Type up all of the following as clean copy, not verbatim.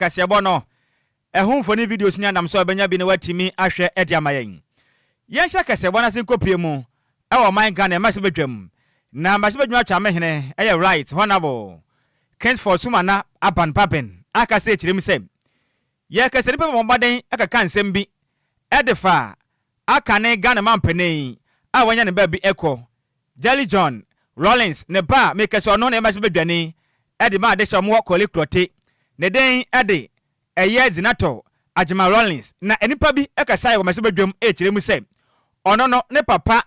kasebo no ehun foni videos ni anam so benya bi ne watimi ahwe ede amayen yen hye kasebo na sin kopie mu e wo man Ghana ma se bedwam na ma se bedwam atwa mehene e right honorable Kent for Sumana Apan Papen aka se kirem sem ye kaseni pe bombaden aka kan sem bi edefa aka ne Ghana man panei a wanya ne ba bi eko Jelly John Rollins ne ba make so no na ma se bedwane ede ma de shamo kolekrote ne den ede eye zinato Ajima Rollins na enipa bi ekasa ye ma se bedwam e kirem sem ono no ne papa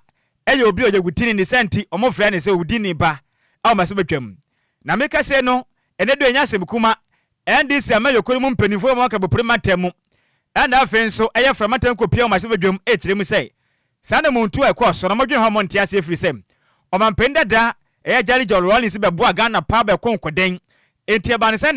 eye obi oyegutini ni senti omofra ne se udini ba a ma se bedwam na make se no ene do enya sem kuma NDC amayokori mu mpanifo mo aka bopure temu enda afen so eye fra matem kopia ma se bedwam e kirem sei sane muntu ekọ so no modwen ho monte ase efiri sem o man pendada eye Jelly John Rollins be boa Ghana pa be konkoden enti eba ne se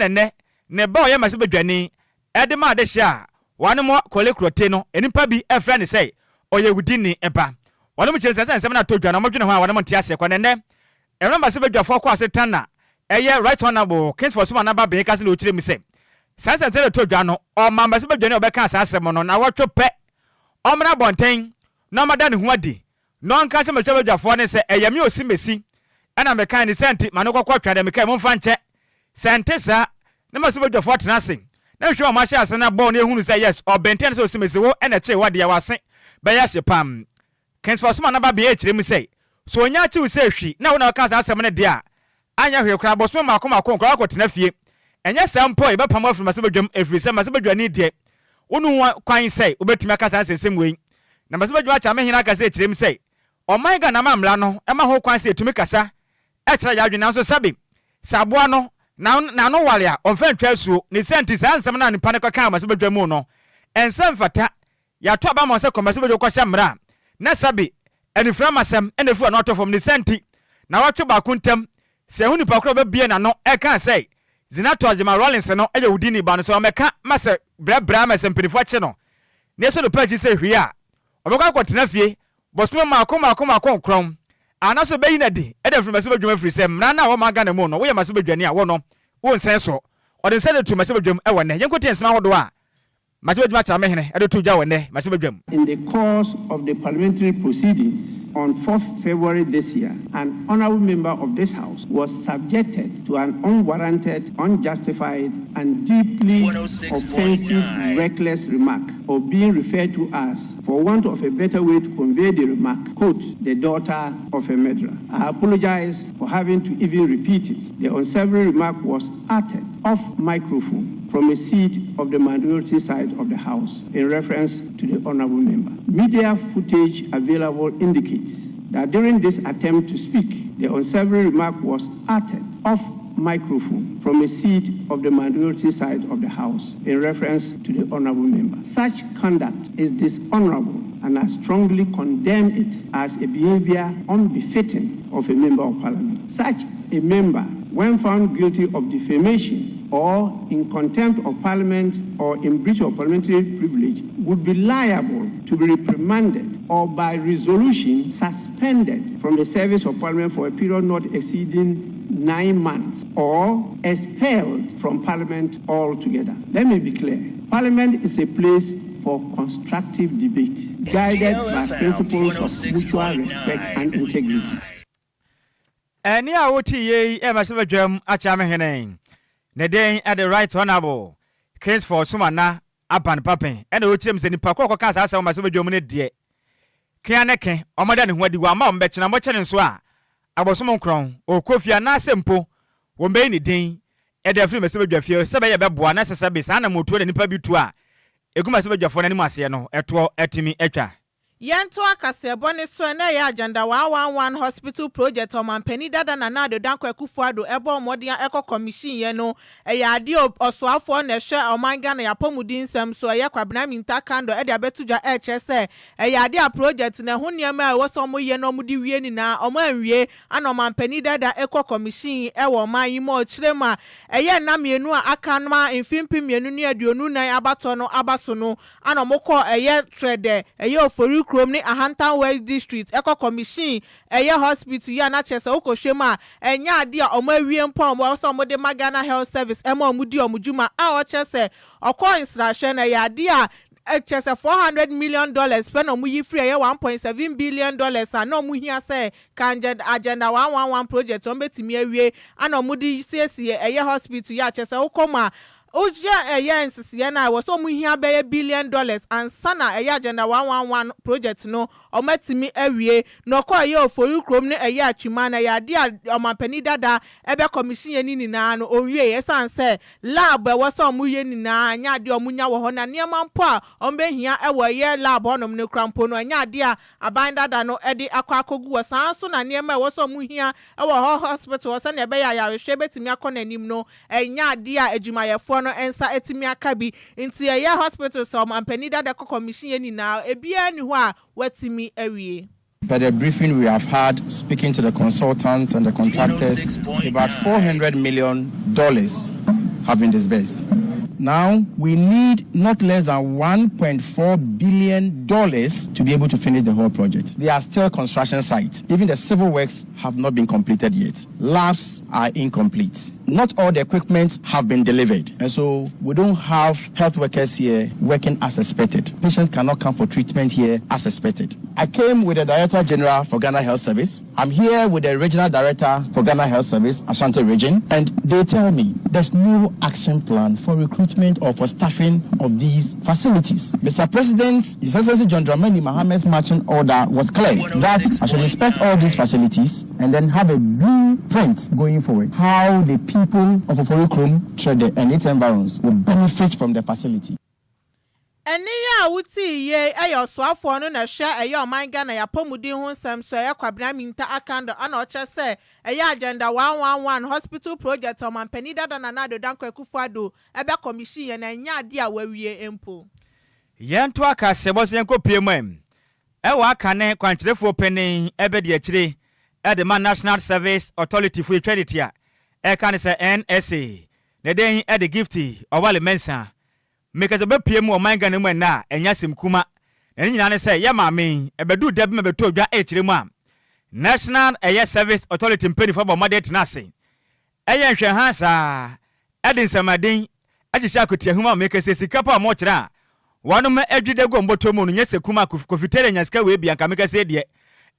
ne ba oye ma se bedwani ede ma de hia wane mo kolekrote no enipa bi efra ne sei oye wudini eba wane mo chese nsem na todwa na modwen ho a wane monte ase kwa ne emra ma se bedwafo kwa ase tana eye right honorable Kent for Sumana ba be kase na o kirem sei sanse tele todwa no o ma ma se bedwani obeka asase mo no na wotwe pe o mra bonten no mada ne ho adi no nka se metwa bedwafo ne se eyame osimesi ana mekan ne senti manokwa twa de mekan mo mfa nche senti sa ne ma se bedwafo tena sen na hwe o ma hye ase na bo na ehunu se yes o benten se osimesi wo ene che wade ya wase be ya hye pam Kent for Sumana ba be e kirem sei so onya chi se hwi na wo na ka asem ne de a anya hwe kra boso makoma konkra akotena fie enye sampo e be pam afri ma se bedwam efri se ma se bedwani de wonu kwan sei obetumi aka sensem wei na ma se bedwa cha mehina aka se kirem sei o man Ghana mamra no e ma ho kwan se etumi kasa e kira ya adwena so sabi saboa no na no wale a onfa ntwa suo ne senti sa nsem na nipa ne kaka ma se bedwamu no ensem fata ya to aba mo se koma se bedwa kwa shamra na sabi enifra masem enefu na otofom ne senti na watwe ba kuntam se hu nipa kro be bie na no e kan sei zinato Ajima Rollins no e wudini ba no so meka mase bra mase mpinifo ache no ne so do page se hwi a obekwa kwotena fie bosmo makoma konkrom ana so beyi na di e da firi mase bedwuma firi sem na na wo ma Ghana mu no wo ye mase bedwani a wo no wo nsen so o de se de tu mase bedwum e wone yenkote ensema hodo a mase bedwuma cha mehene e de tu ja wone mase bedwum. In the course of the parliamentary proceedings on 4th February this year, an honorable member of this House was subjected to an unwarranted, unjustified, and deeply offensive, reckless remark, or being referred to as, for want of a better way to convey the remark, quote, the daughter of a murderer. I apologize for having to even repeat it. The unsavory remark was uttered off microphone from a seat of the majority side of the House in reference to the honorable member. Media footage available indicates that during this attempt to speak, the unsavory remark was uttered off microphone from a seat of the majority side of the House in reference to the honorable member. Such conduct is dishonorable, and I strongly condemn it as a behavior unbefitting of a member of parliament. Such a member, when found guilty of defamation or in contempt of parliament or in breach of parliamentary privilege, would be liable to be reprimanded or by resolution suspended from the service of parliament for a period not exceeding 9 months or expelled from parliament altogether. Let me be clear. Parliament is a place for constructive debate, guided by principles of mutual respect and integrity. Any awoti ye e ma se bedwam acha mehene ne den at the right honorable Kent for Sumana Apan Papen and o chim se nipa kọ ka sa ma se bedwam ne de kianeke omoda ne ho adi wa ma ombe chena mo chene so a abosom nkron o kofia na sempo wo mbe ni den e da firi me se bedwafie se be ye beboa na sesa be sa na motuo de nipa bi tu a eguma se bedwafo na ni ase no eto etimi etwa Yento akasebo ne so na ya agenda 111 hospital project o mampani dada na nado dankwa Kwadwo ebo modern eco commission ye no ya ade osoafo na hwe omanga na yapomudi nsem so ye kwabena minta kando e de abetudwa e chese ya ade a project na ho niam a wo so mo ye no mudi wie ni na omo anwie ana mampani dada eco commission e wo man yi mo kirema ye na mienu a aka no infimpi mienu ne aduonu nan abato no abaso no ana mokọ ye trade ye ofori Krom ne Ahantan West District Eco Commission hospital ya na chese okohwema enya ade a omo awie mpa omo so omo de Ghana Health Service ema omudi omujuma a o chese okọ instruction na ya ade a chese $400 million pen omu yi free $1.7 billion ana omu hia say kanjed agenda 111 project on betimi awie ana omudi siesie hospital ya chese okoma Oja nsisiye na wo so mu hia be $1 billion and sana agenda 111 project no omatimi awie no ko ofori krom ne atwima na ya de omampani dada ebe commission ye ni na no owie yesan se lab wo so mu ye ni na anya de omunya wo ho na niema mpo a ombe hia ye lab honom ne krampo no anya de a aban dada no ede akwakogu wo san so na niema wo so mu hia hospital wo san ebe ya hwe betimi akọ nanim no anya de a adwumayefo no ensa etimi akabi nti hospital so omampani dada commission ye ni na ebia ni ho a watimi awie. By the briefing we have had, speaking to the consultants and the contractors, about $400 million have been disbursed. Now, we need not less than $1.4 billion to be able to finish the whole project. There are still construction sites. Even the civil works have not been completed yet. Labs are incomplete. Not all the equipment have been delivered. And so we don't have health workers here working as expected. Patients cannot come for treatment here as expected. I came with the Director General for Ghana Health Service. I'm here with the Regional Director for Ghana Health Service, Ashanti Region, and they tell me there's no action plan for recruitment or for staffing of these facilities. Mr. President, His Excellency John Dramani Mohammed's marching order was clear that I should respect all these facilities and then have a blueprint going forward, how the people of Oforikrom, Trede, and its environs will benefit from the facility. Eni ya wuti ye swafo no na hwe oman Ghana ya pomudi ho nsem so kwabena minta akando ana oche se agenda 111 hospital project omampani dada na nado danko Akufo-Addo ebe commission ye na nya ade a wawie empo yento aka sebo se enko piemam wa aka ne kwankyerefo penin ebe de akire the National Service Authority for Curating kan se NSA ne den the gifty owale mensa make the PM o man Ghana mu na enya simkuma na nyina ne say ya maame ebedu dab me beto dwa ekire mu a National Service Authority mpeni for bomade tenase eye nhwe ha sa edin samadin agisi akotia huma make se Sikapa mo kire a wanum adwide go mboto mu no nyese kuma kofitere nyaska we bia nka make se de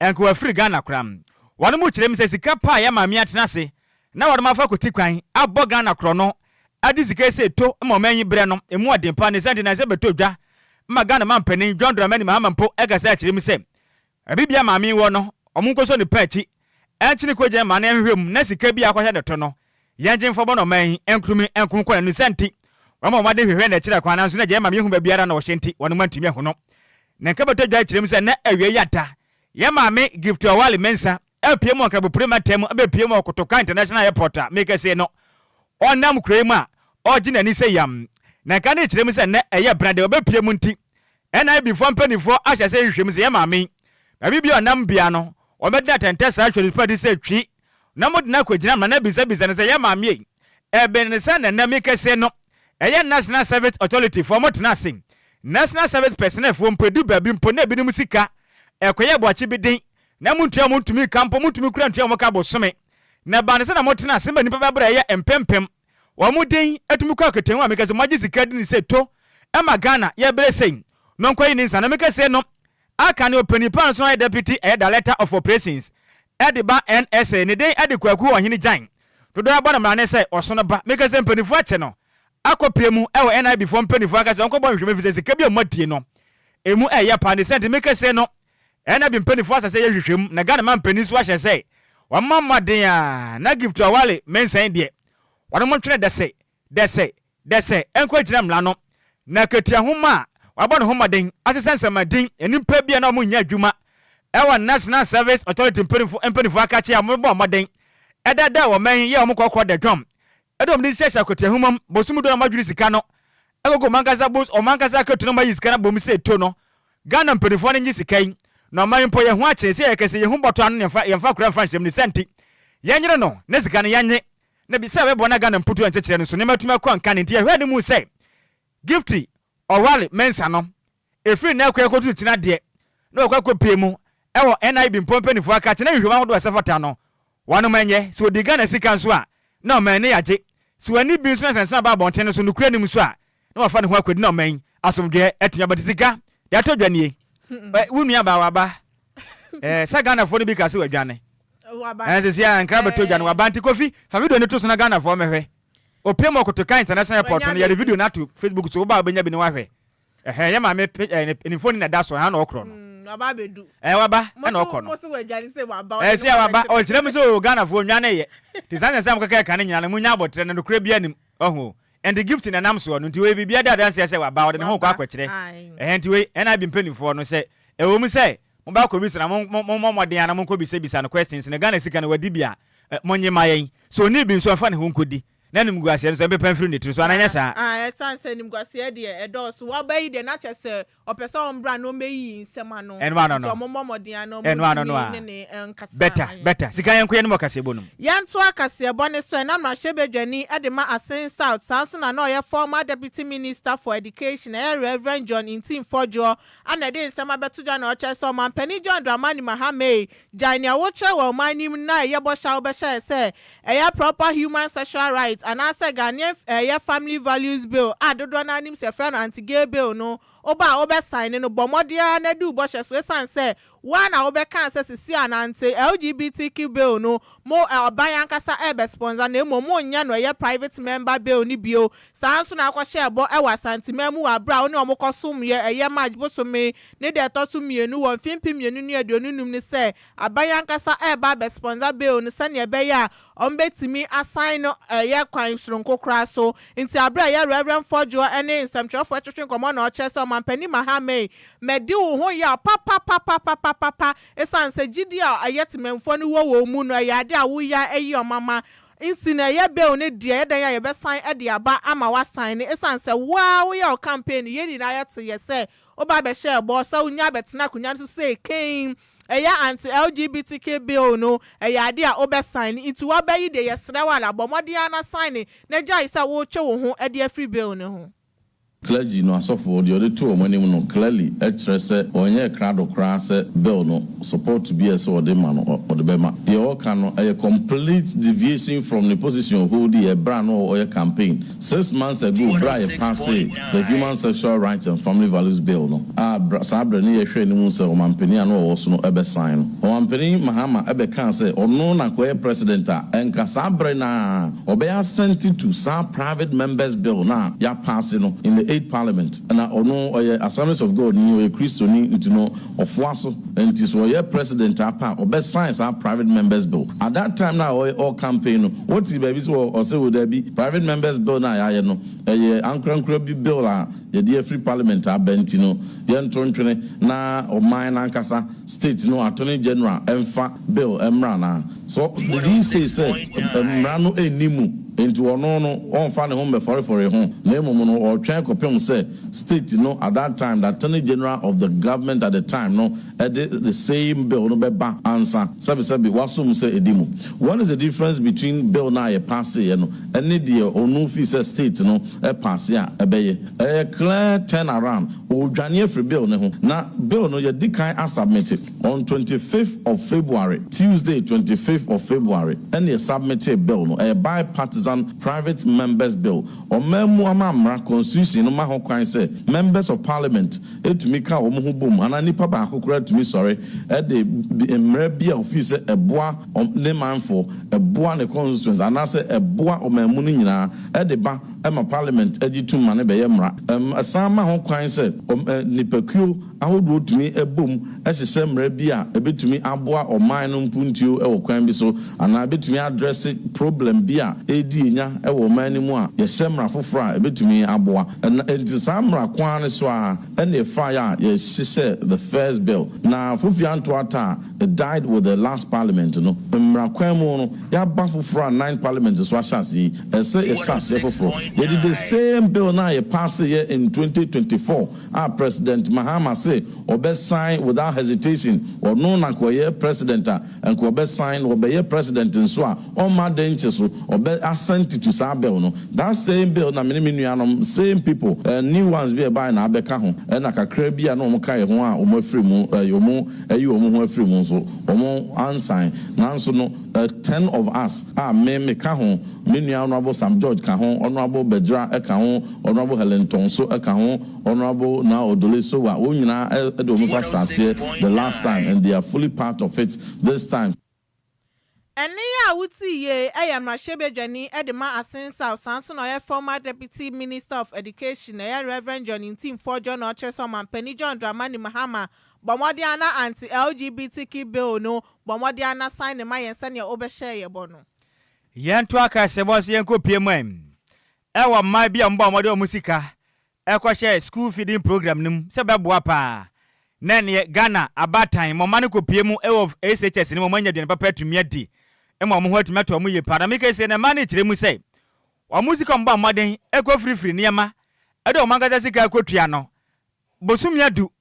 enko wa free Ghana kram wanum kire me se Sikapa ya maame atenase na wanum afa koti kwan abọ Ghana kro no adizike se to momanyi bre no emu odempa ne sande na se beto dwa Ghana mampanin John Dramani Mahamampo egasa akire mi se abibia maami wo no omunkoso ne pachi enchini koje ma na ehwem na sika bia akwahye de to no yenje mfo bo no man enkrumi enkonkon no senti wama ma de hwehwe na kire kwana nso na je maami hu ba biara na wo hyenti wono mantumi ho no na nka beto dwa akire mi se na awie yata ye maami gift awale mensa apiem onkrabo prematem abepiem okotoka international airport a make say no onam krema ogina ni say yam na ka na kirem se na eye brande obepiem nti ena before mpanifo ahye se hwehwem se ye maame na bibia onam bia no omedina tentesa actually party say twi na modina kwagina na bisa ne se ye maame ebe ne se na make say no eye National Service Authority for motena sing National Service personnel for mpedu babi mpo na ebinim sika ekoye boachi bidin na muntua muntumi kampo muntumi kura ntua moka bosome na ba ne se na motena semba nipa babra ye empempem wa muden atumi kwa ketenwa amekaze maji sikadi ni se to ema Ghana ye bere sei no nkwa ni nsa na meka se no aka ne opanipan so deputy director of operations ediba NSA ne den adekwaku ohini jan todo abana mra ne se osono ba meka se mpanifu ache no akopiemu ewo NIB before mpanifu aka se onko bo hweme fise sika bia madie no emu eye pa ne sent meka se no NIB mpanifu asa se ye hwehwem na Ghana man pani so ahye se wa mammaden a na gift awale mensan de wano mo twene dese enko gina mla no na katia homa wabɔ ne homaden asesensamaden enimpa bia na mo nya adwuma ewa National Service Authority mpenifu akache a mo bɔ moden edada wo man ye mo kokɔ da dwom edom ni sesha katia homa bosumu do na madwiri sika no egogo mangaza boss o mangaza katuno mayi sika na bomu se to no Ghana mpenifu no nyi sika yi na man mpo ye ho akye se ye kese ye ho bɔto ano yemfa kura franchise ni senti yenyere no ne sika no yanye na bisa we bona Ghana mputu anchechire no so ne matuma kwa nka ne ntia hwade mu say gifty owale mensa no efiri na akwa ekotu china de no kwa pemu ewo NIB mpompenifu aka che na hwehwema hodo asafata no wano manye so di Ghana sika nso a na man ne Agyei so ani bi nso na sense na ba bonten no so no kura nim so a na wafa ne ho akwadi na man asomdwe etinya batisika de atodwanie wunu aba waba sa Ghana fo no bi ka se wadwane waba se sia nkra betodwane waba nti kofi fa video ne to so na Ghana fo mehwe opemo kotoka international airport no ya video na to Facebook so ba benya bi ne wahwe ya ma me ni phone na daso ha na okro no waba bedu waba na okro no mo so wadwane se waba se waba o kire me so Ghana fo nwane ye ti san sam kaka ka ne nyane munya abotre no kura bia nim oho and the gift in an am so no nti we bibia da dance say waba de ne ho kwa kwakire nti we na bi mpanifo no say e wo mu say mo ba ko bi sina mo modern na mo ko bi se bisa no questions ne Ghana sika no wadi bia monye mayen so ni bi nso afa ne ho nkodi na nim guase so be panfiri ne tiri so ananya sa etan say nim guase de edos wo ba yi de na chese opese ombra no meyi nsema no so mo modern no ne nkasa better sika yen ko yen mo kase bonum yanto akase bone so na mra hyebedwani de ma Asen South sanso na no ye former deputy minister for education Reverend John Intim Fojo ana de nsema betuja na o chese o mampani John Dramani Mahame jania wo che wo manim na ye bo sha be sha say proper human sexual rights and as a Ghanaian family values bill adodo na nim se friend anti-gay bill no oba sign no bomodia na du bo she so san say one oba kan say sisi anante LGBTQ bill no mo oban yankasa ebe sponsor na mo nya no ye private member bill ni bio sanso na akwa bo e wasantimemu wa bra oni omokosum ye match bosome ne de tosu mienu won fimpi mienu ne aduonu num ni say aban yankasa eba be sponsor bill no sane ebe ya ombetimi assign no ye kwan sronko kra so nti abra ye Reverend Fojo ene nsamtwofo atwetwe komo na o chese Mampani Mahame medi wo ho ya papa esanse gidi a ayetimemfo no wo mu no ya de awoya eyi omama insina ye be one de ye dan ya be sign e de aba ama wa sign esanse wow ya campaign ye di na yete ye se oba be share bo sa unya betena kunya so say king eya anti LGBTQ bill no eya de a obe sign into wa be yi de ye sra wala bomode ana sign na jai sa wo twe wo ho e de free bill no ho clergy no asofo the other two money no clearly express onye crowd cross bill no support to be as or the man or the bema the all can a complete deviation from the position who the brand or campaign 6 months ago Brian pass the human sexual rights and family values bill no sabre ni yehwe ni mu se o mampani ano wo so no ebe sign o mampani Mahama ebe kan say ono na ko president a enka sabre na obe sent to some private members bill na ya pass no in the 8th Parliament and ono Assemblies of God ni o Christoni into no ofuaso and is o president apa obe signs our private members bill at that time now all campaign no what the baby so or say would there be private members bill na ya no ankran bi bill a ye dey free parliament abenti no ye ntontwene na o man ankasa state no attorney general emfa bill emra na so the say emra no enimu into ono on fan home for home name no or try kopem say state no at that time the attorney general of the government at the time no the same bill no be ba answer sabi wasum say edimu what is the difference between bill na ye pass ye no any the onu fi say state no e pass ya ebeye clear turn around o dwane free bill ne ho na bill no ye dikan submitted on 25th of February Tuesday 25th of February and ye submitted bill no a bipartisan private members bill or memu amamra constitution no ma ho kwan say members of parliament etumi ka wo ho bom ana nipa ba akokora tumi sorry e de emre bia office eboa ne manfo eboa ne constituents ana say eboa o memu no nyina e de ba e ma parliament agitum ma ne be ye mra asan ma ho kwan say nipakuo ahodo tumi ebom e hye mra bia ebetumi aboa o man no mpuntuo e wo kwan bi so ana betumi address problem bia edi nya e wo man mu a ye semra foforo a betumi aboa enti samra kwan so a e fire ye hye the first bill na fofianto ata it died with the last parliament no mra kwan mu no ya ba foforo 9 parliament so ahase e say e hase foforo did the same bill now you pass here in 2024. Our President Mahama say or best sign without hesitation or no na president and ko best sign or be president in so on my dangers or be assent to sa bill no. That same bill na many same people new ones be by na abeka ho and akakra bi na omo kai ho a omo afri mu yomo omo ho afri mu so omo ansign nanso no 10 of us me ka ho me honorable Sam George ka ho honorable Bedra ka ho honorable Helen Tonso ka ho honorable na Odole so wa wo nyina do mo sa the last time and they are fully part of it this time. Enia wuti ye Mashebejani Edema Asensa Sanson or former Deputy Minister of Education Reverend John Team for John Orchesom and Penny John Dramani Mahama Bomodiana anti-LGBTQ bill no Bomodiana sign the Mayan Sanya Obeshare Bono. Yantwaka Sebos Yanko PMM. Ewa my be Modo Musica. Share school feeding program num Sebabuapa. Nene Ghana about time Momanico PMO of SHS in Momania than Papa to Mieti. Emma Muhat Mato Muye Paramika say the manage them say. Or music on Bamade, Eco Free Niama. Edo Magadasica Cotriano. Bosumia do.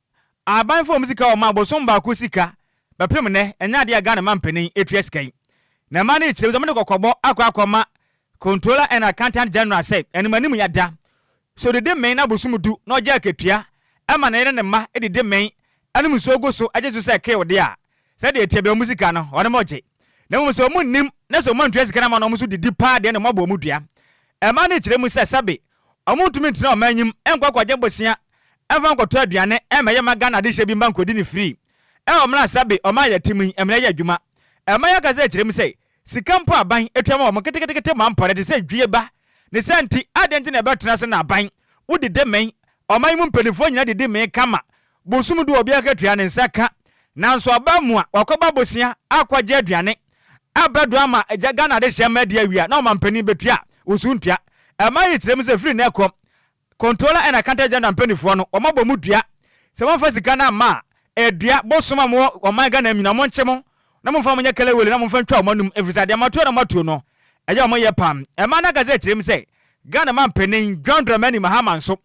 I buy for music or Mabosomba Kusika. But Pimene and Nadia Ghana Mampeni, ATSK. Na manage the Manico Kobo, Aquacoma, Controller and Accountant General said, and Manimu Yada. So the day na bosumu do no jaketia ama na ne ma e de main anu so go so aje so say ke dia say de tebe musica no one moje na mo so munnim na so man twese kana ma no mo so di pa de ne mo bo mu dua e ma na kire mu say sabe omuntumi ntina o manyim enkwa kwaje bosia efa nkoto aduane e ma ye magana de hye bi mba nkodi ni free e o mra sabe o ma ya timi e mra ya adwuma e ma ya ka say kire mu say sikampo aban etwama o mo ketekete ma mpore de say dwie ba ne senti adenti na betena se na ban wo de men oman mu mpenifo nyina de men kama bosum do obi akatua ne nsaka nanso abamu a wakoba bosia akwaje aduane abado ama ejaga na de hyema de awia na omampani betua osuntua amaye kirem se free na ekom controller and accountant general mpenifo no omabom dua se wonfa sika na ma edua bosoma mo oman ga na mina mo nchemo na mo fa mo nyekele wele na mo fa ntwa omanum efisade amato na mato no eja mo ye pam ema na gaze kirem se Ghana man penin John Dramani Mahama nso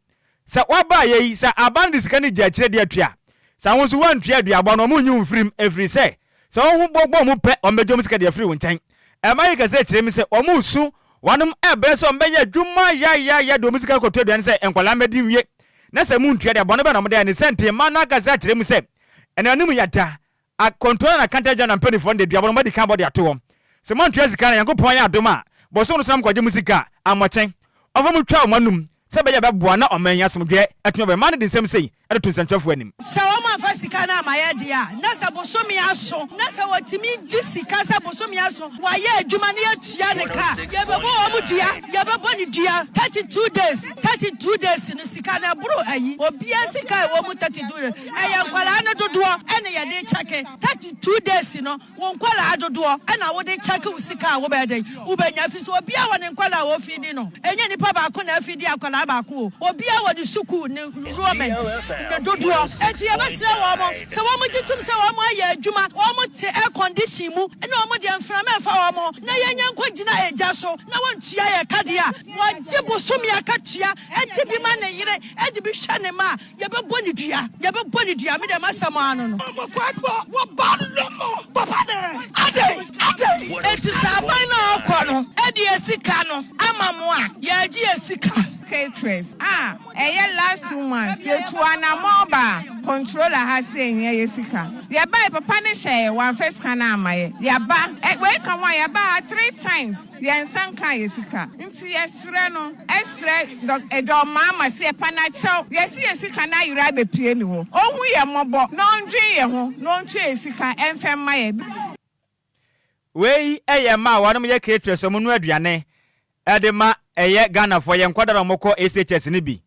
sa waba ye sa abandi sika ni gya kire de atua sa won so wan tua dua bo no mo nyu mfrim every say sa wo gbogbo mo pe o mejo sika de free won nchen e ma ye ka se kire mi se o mo su wanum ebe so mbe ya dwuma ya do musika ko to dua se enkwala medi wie na se mu ntua de bo no be na mo de ne sente ma na ka se kire mi se ene anum ya da a control na counter general penny for de dua bo no medi kan bo de ato se mo ntua sika na yankopon ya adoma bo so no sam kwaje musika amochen Ofamu twa manum sebe ya beboa na omanya somdwe atuma be man de nsem sei ade to nsantwafo anim sa wo ma fasika na amaye dia na sa bosomi aso na sa watimi jisika sa bosomi aso wa ye adwuma ne atua ne ka ye bebo wo mudua ye bebo ni dua 32 days ni sika na bro ayi obia sika wo mu 32 eye nkwala na dodo ene ye de chake 32 days no wo nkwala dodo ena wo de chake wo sika wo be dey wo benya fi so obia wo ne nkwala wo fidi no enye nipa ba ko na fidi akwala ba ko obia wo di suku ne roment dodo enti ye basre wo mo se wo mo ditum se wo mo aye adwuma wo mo te air condition mu ene wo mo de mframa fa wo mo na ye nyanko gina eja so na won tua ye kadea wo dibo sumi akatua enti bi ma ne yire edi bi hwa ne ma ye be boni dua me de masama no no Kwadwo wo ba no papa de ade enti sa ban na okono edi esika no amamu a ye agi esika caterers last 2 months you to an mobile controller has saying here sika ya buy papa ne share one first kana amaye ya ba we kan wa ya ba 3 times ya nsan kan yesika nti yesre no esre do mama se pana chow yesi sika na yura be pie ni ho ohun ye mobo no ndwe ye ho no ntwe sika enfem ma ye we ma wanum ye caterers omu no aduane edema eye Ghana for ye nkwadara moko SHS ni bi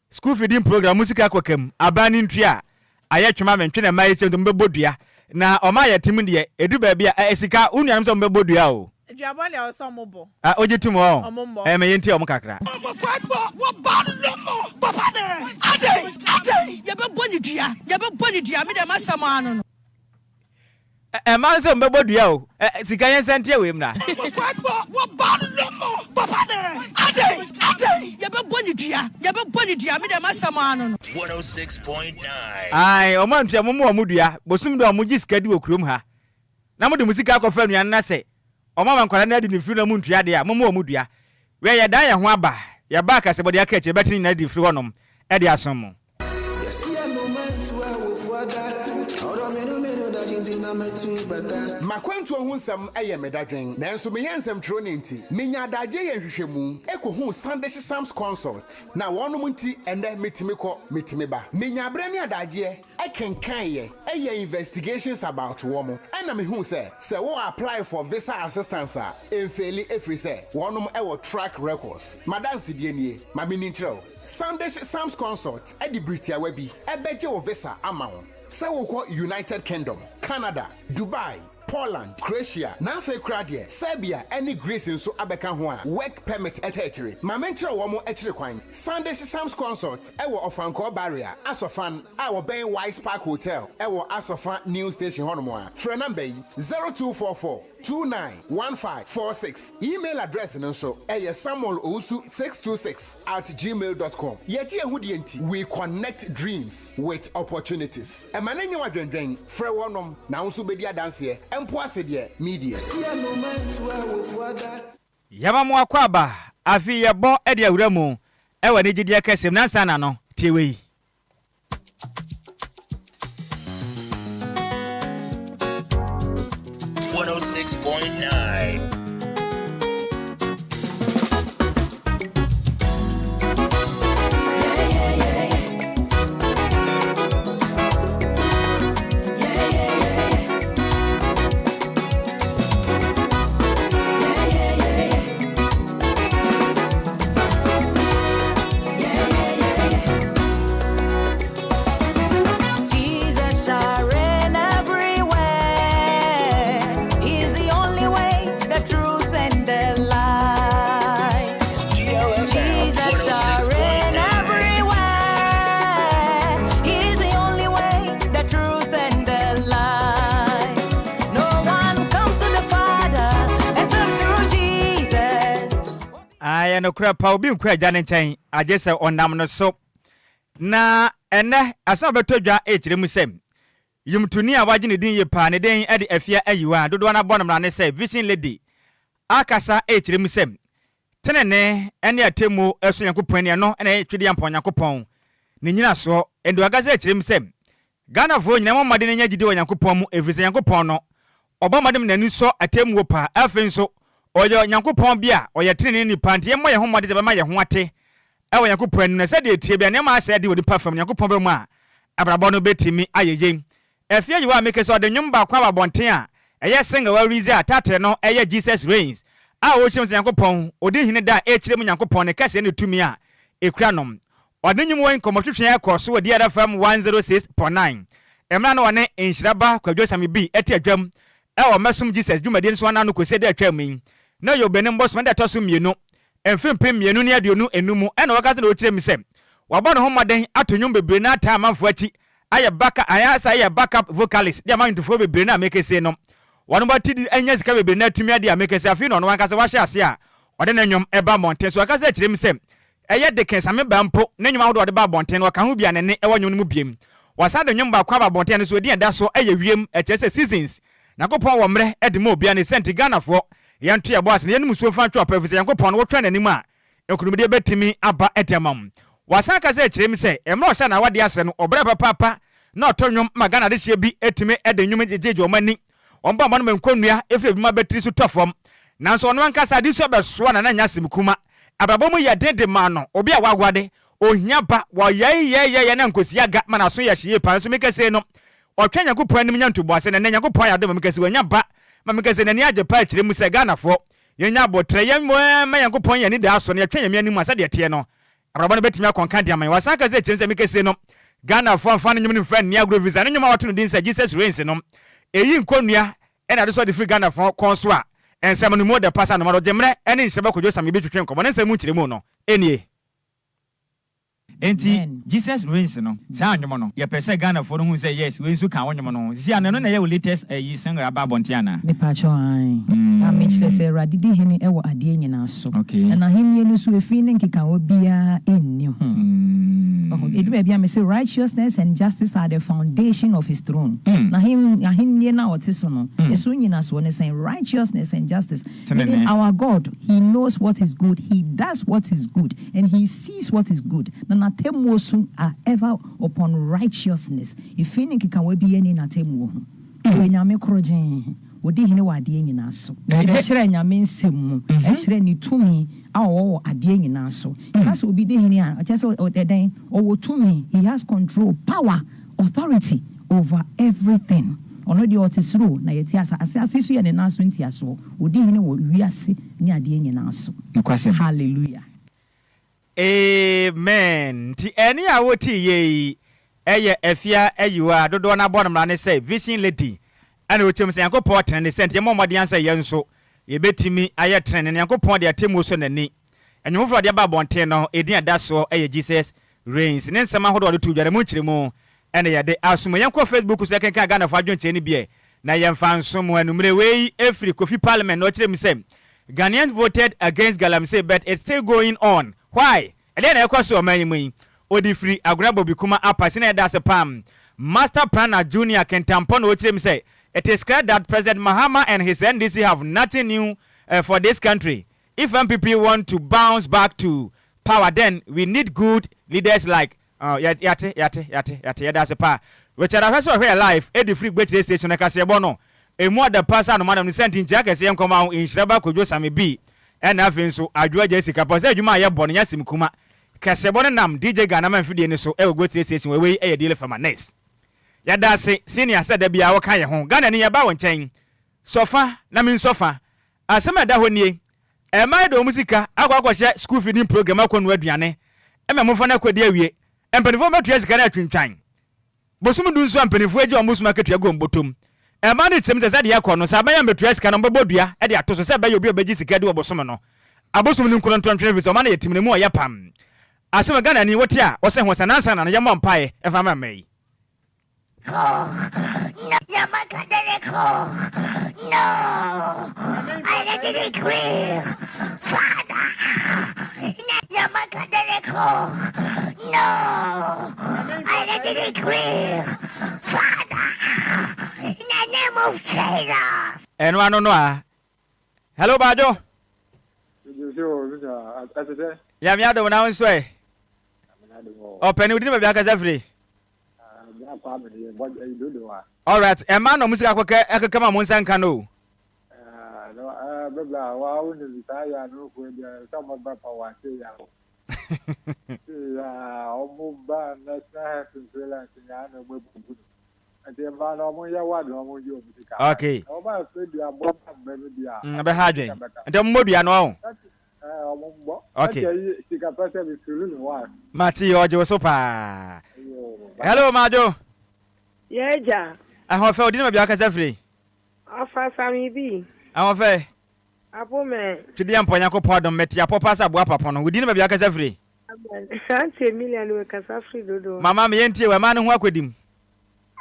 school feeding program musika kwakam abani ntua aye twema mentwe na mai che mbebodua na oma ya tim de edu ba bia esika unuam so mbebodua o Aduabole o so mobo ojitum o me yenti o mkakra Kwadwo wo ba no papa de ade ye be boni dua me de masama no e man se mbebo dua o sika yen sentie we mna What balomo papa there ade ye be boni dua me dem asama no 106.9 ai o man tua mo dua bosum de o mo gi sika di okrom ha na mo de musika akọfa nuan na se o ma nkwara na di ni firi na mo ntua de a mo dua we ye dan ye ho aba ye ba ka se bode aka eche betini na di firi honom e de asom mo. Makwentu ohunsam eye medadwen nanso meyansam tronenti menya daje ye hwehwemu ekohu Sunday Sam's consult na wonum nti ende metimi ba menya abre ne adaje ekenkan ye eye investigations about womo na mehu se wo apply for visa assistance a enfeli efri se wonum ewo track records madanse die nie ma meni ntreo Sunday Sam's consult edi Britia webi ebeje wo visa amawo se wo ko United Kingdom, Canada, Dubai, Poland, Croatia, Nafe Kradie, Serbia, any Greece in so abeka ho a work permit etechere. Ma mentre wo mo etire kwan. Sunday Sam's consult ewo Ofanko barrier, Asofan, our Ben Wise Park Hotel, ewo Asofan New Station hono mo a. Phone number 0244 291546. Email address nso samuelowusu626@gmail.com. Yeti ehudi enti, we connect dreams with opportunities. E manenye wadwendwen, frɛ wonom na nso bedi adanse empo asede media. Yaba mo akwaba afi yebo e de awuramu e wani gidi akasem nansa na no tiewei. No crap obi nkwa gya ne nkyɛn agye sɛ ɔnam no so na ene asa betodwa ekire mu sem yumtuni a wagye ne din ye pa ne den de afia ayiwa dodo na bɔ no ne sɛ vision lady akasa ekire mu sem tenene ene atemu ɛso Nyankopɔn ne no ene twede ampɔ Nyankopɔn ne nyina so endo agasa ekire mu sem Ghana fo nyina mmade ne nya gidi wɔ Nyankopɔn mu efiri sɛ Nyankopɔn no ɔbɔmadem n'ani so atemu pa afen so oyo Nyankopɔn bia oye tene ni pante ye moye homode ze be ma ye ho ate e wo Nyankopɔn ne se de tie bia ne ma ase de wodi pa fam Nyankopɔn be mu a abrabɔ no betimi ayeye efie yi wa meke so de nwum ba kwa babonten a eye singa wa rizi atate no eye Jesus reigns a wo chim se Nyankopɔn odi hine da e kire mu Nyankopɔn ne kase ne tumi a ekura nom ode nwum wo nkomotwetwe akɔ so wodi DLFM 106.9 emra no ne Nhyiraba Kwadwo Sammy bi eti adwam e wo mesum Jesus dwumade nso ana no kose de atwa min na yo benim boss man da toso mienu emfempem mienu ne aduonu enumu ena wakaze na okire mi sem wabɔ no homaden atonyum bebre na ata amanfo achi aye baka ayasa aye backup vocalist dia man ntufo bebre na mekese no wono ba tidi anya sika bebre na tumi ade amekese afi no wakaze wahye ase a ode na nwom eba monten so wakaze akire mi sem eye de kensame ba mpo na nwom ahodo ode ba bonten waka ho bia ne ne ewo nwom mu biem wasa de nwom ba kwa ba bonten so odi eda so eye wiem ekese seasons na kopon wo mre ede ma obia ne senti Ghana fo yantu ya boss ne yenum so fa twa pefise Yankopɔn no wotwa nanim a ekunumde betimi aba etemam wasa ka se kyerem se emro sha na wade ase no obra papa na otonwom magana de hye bi etimi ede nwum jejeje omani omba mano menkonua efre bi ma betri so tofom nanso ono ankasa di so beso na nya simkuma abrabom ye dede ma no obi a wagwade ohia ba wo ye na nkosi aga mana so ye hye pa so mekase no otwa Yankopɔn anim nya ntubo ase na Yankopɔn ya de mekase wanya ba mamekase na ni agye pa kyerem se Ghana fo yenya abotre ye ma Yankopɔn ye ni da so na yetwa yemi anim asa de tie no abrabom betimi akonka de aman wasa ka se kyerem se mekase no Ghana fo amfa no nyum ni mfa ni agro visa no nyuma wato no din se Jesus reigns no eyi nkonua ena de so de free Ghana fo konso a ensem no mo de pasa no ma do gemre ene Nhyiraba Kwadwo Sammy bi twetwe nkomo ne nsem kyerem no enie Enti Jesus reigns no. Sa anwom no. Ye pese Ghana for who say yes, we so kan anwom no. Si ano no na ye latest yi singer aba bontiana. Me pa cho ai. Na me chle say Awurade di hene e wo ade nyina so. Na hene no so efi ne nkeka obia enni ho. Edu be bia me say righteousness and justice are the foundation of his throne. Na hene na otiso no. Eso nyina so ne say righteousness and justice. Meaning our God, he knows what is good, he does what is good, and he sees what is good. Na temu so are ever upon righteousness. If any nkeka we bi eni na temu ho. Nyame krogen. Odi hene wa ade nyina so. Ehire nyame nsem mu. Ehire ni tumi awo ade nyina so. Because obi de hene a just odeden owo tumi, he has control, power, authority over everything. Ono di otisru na yeti asase so ye ne naso ntiaso. Odi hene wo wiase ni ade nyina so. Hallelujah. Amen. Ti eni awoti ye eye efia eyiwa dodo na bonu mra ne say vision lady. Ana ochem se yankopon tren ne sent ye momode ansa ye nso ye betimi aye tren ne yankopon de atemu so nani. Enyumfo de ba bonten no edin adaso eye Jesus reigns. Ne nsema hodo de tudware mu nkiremu ene ye de asomo yanko Facebook so kenkan Ghana fo adwonche ni bie na ye mfa nsomo anumre wei efri kofi parliament no kirem se Ghanaians voted against Galamsey, but it's still going on. Why? And then I question my Odifri Agrabo Bikuma Apasina das a pam. Master Planner Junior can tampon which him say it is clear that President Mahama and his NDC have nothing new for this country. If MPP want to bounce back to power, then we need good leaders like yate that's a pa. Which are also here life. Edifri Great Station Casebono. A more the person madam sent in jacket saying come out in Nhyiraba Kwadwo Sammy B. And nothing so Adwoa Agyei Sikapa say you might born yasim kuma. Kasebona nam DJ Ghana man fidie ne so e go to station we e DLFM next. Ya da se senior said there be a waka ye ho. Ghana ni ya ba won chen. Sofa na min sofa. Asema da ho nie. E mai do musika akwa hye school feeding program akonu aduane. E me mo fa na kwadi awie. Empanifo metua sika na atwintwan. Bosum du nso ampanifo agi omusuma ketua go mbotom. E ma ne tem se de yakọ no sa ba ya metua sika no mbobodua e de atoso se ba ye obi obeji sika de obosom no. Abosom ni nkono ntwantwe visa o ma na yetim ne mu o yepam. Asema Ghana ni wote a wo se ho sanansa na yemọ mpae e fa ma mai. No, I didn't decree, Father. No, I didn't decree, Father. In the name of Jesus. And one no. Hello, Bajo. Yeah, me ado na unso e. Open we didn't be aka free. All right, a man no music akwa kama monsa nka no. Bebla wa woni bitaya no ko dia sama ba pa wa se ya. Ya omo ba na sa fela tinya na mo bubu. Ante ba no mo ya wa do mo yo music. Okay. O ba fe dia bo ba me dia. Be hadwen. Ante mo dua no ho. Omo bo. Okay. Sikapa se bi sulu no wa. Mati oje so pa. Hello Majo. Yeja. Ahon fe odi na bia ka free. Afa Sammy B. Ahon fe. Apo me. Tudi am ponya ko podom meti apopa sa boa papa no. Odi na bia ka free. Sante million we ka free dodo. Mama me yentie we ma no ho akwadim.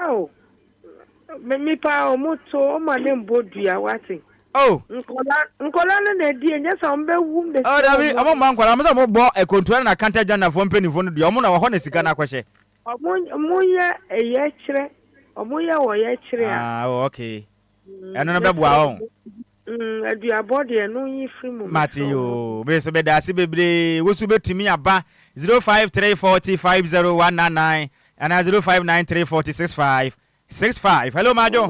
Oh. Me pa o moto o ma ne mbodua wate. Oh. Nkola na di enye sa mbe wu mbe. Oh David, amo man kwala mo mo bo e control na kanta dwa na fo mpenifo no de omo na wo ho na sika na akwhye. Omuya eye kire. Omuya wo ye kire a. Ah, okay. Eno no beboa on. Adua de no yi free mu. Matio, be so be da se bebre, wo su betimi aba 0534050199 and 0593406565. Hello Majo.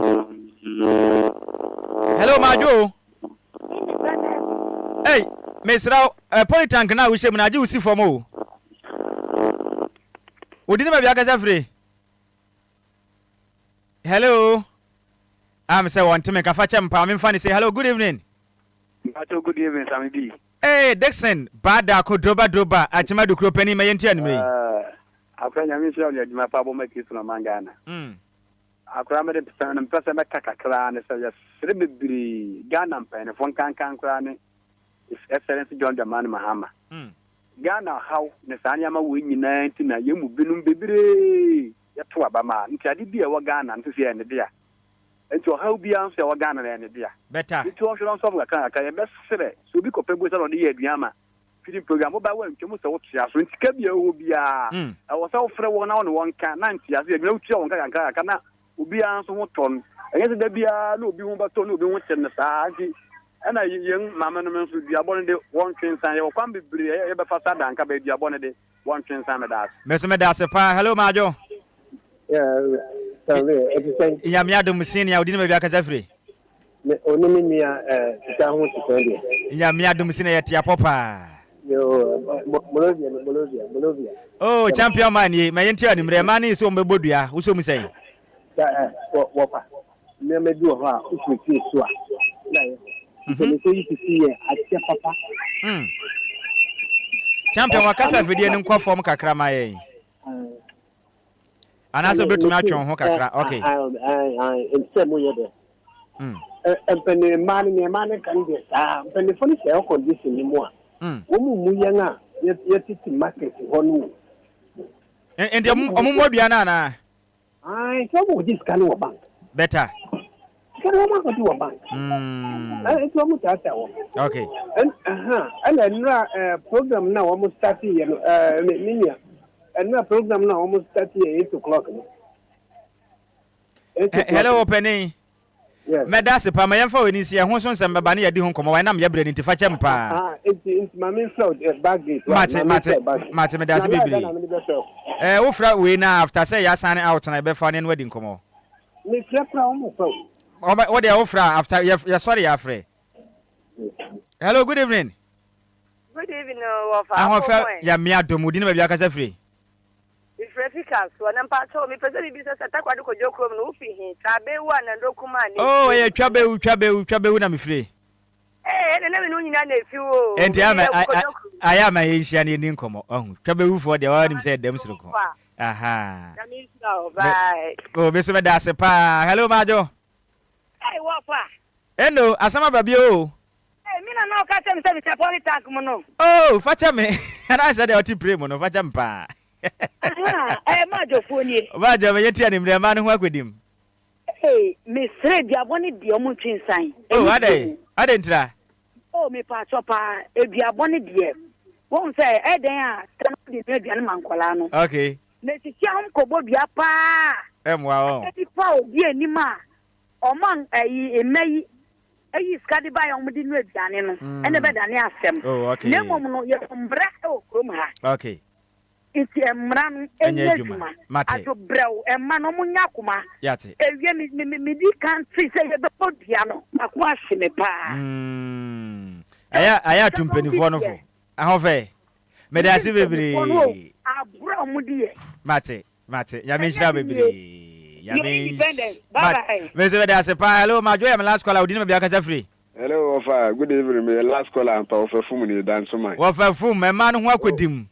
Hello Majo. Hey, Miss Rao, Politank na we shame na ji usi for mo. Odi na bia ka free. Hello. I'm say one time ka fa chem pa me fa say hello, good evening. Good evening, Sammy B. Hey, Dixon, bada ko doba achima du kropani me yenti anime. Akwanya mi sha ya dima pa bo make su na mangana. Akra me de pesa me kakakra ne se ya sere bebiri Ghana mpa ne fon kan kra ne His Excellency John Dramani Mahama. Ghana how ne sanyama we nyina ntina yemu binum bebre yeto abama nti ade bia wa Ghana nti se ne dia nti o how bia nso wa Ghana na ne dia better nti o hwero nso ga kan ye besere so bi kopego se no de ye aduama feeding program ba wa ntwemu se wo tia so nti ka bia wo bia e wo se wo frɛ wo na won ka na nti ase aduama tia won ka na obi an so wo ton enye se da bia na obi ho ba ton na obi ho kyenne saa nti ana yen mama no menso duabone de won twensan ye kwam bebre ye be fasa dan ka be duabone de won twensan me das me das pa hello majo ya mi adom sin ya odin me bia kasa free oni mi nia ta ho twenty ya mi adom sin ya tia popa yo Bolivia oh champion man ye me yen tia ni mre man ni so mbebodua wo so mu sei wo pa me du ho a usu ti so a na ye champion wakasa video ni nkwa form kakra ma ye anaso betumi atwon ho kakra okay nsemo ye de empene man kan de sa empene foni se condition ni mo a wo mu yen a ye titi market ho no ende omumodua na na so mo dis kan wo bank better okay. And program now almost 30 and program now almost 30 8 o'clock. Hello opening. Yes. Medase pa ma yemfa weni si ehon so nsem baba na yedi ho komo wa na me yabre ni tifa chem pa. It's my main flow baggage. Mate medase bibiri. Wo fra we na after say ya sign out na be fa ne wadi komo. Me fra pra omo fa. What they offer after you're sorry, Afre. Hello, good evening. Good evening, Wafa. I offer Yamia Domudin, maybe I can say free. If Refika, so I'm part of me, President business attack, what you could joke from Luffy, Tabe one and Dokuman. Oh, yeah, Trabe, I'm free. Eh, and never knew you know, and I am a Asian income. Oh, Trabe for the one said them. Aha. Bye. Oh, Mr. Medase, hello, Majo. Hey, Wafa. Hello, Asama Babio. Hey, me no catch him say Chapoli tank mono. Oh, facha me. And I said oti pray mono, facha mpa. Eh, Majo foni. Majo me yeti anim de man ho akwedim. Hey, me sre diaboni di omo twinsan. Oh, ade ntra. Oh, me pa chopa e diaboni die. Won say e den a tan di aduane mankola no. Okay. Me titi am kobo bia pa. Emwa o. E pa obi anima. Oman emeyi eyi skadi ba ya omudi nu aduane no ene be dane asem nemo no ye mbra o krom ha okay iti emra no enyejuma ato brew emma no munya kuma yate ewie mi di kan fi se ye be podia no akwa hye pa aya tumpenifo no fo ahofe medasi bebre abura omudi ye mate ya menhira bebre independent. Bye. Mr. Medase pa hello my joy my last call I didn't be aka free. Hello Ofa, good evening. My last call am pa Ofa fum ni dance man. Ofa fum me man ho akwadim.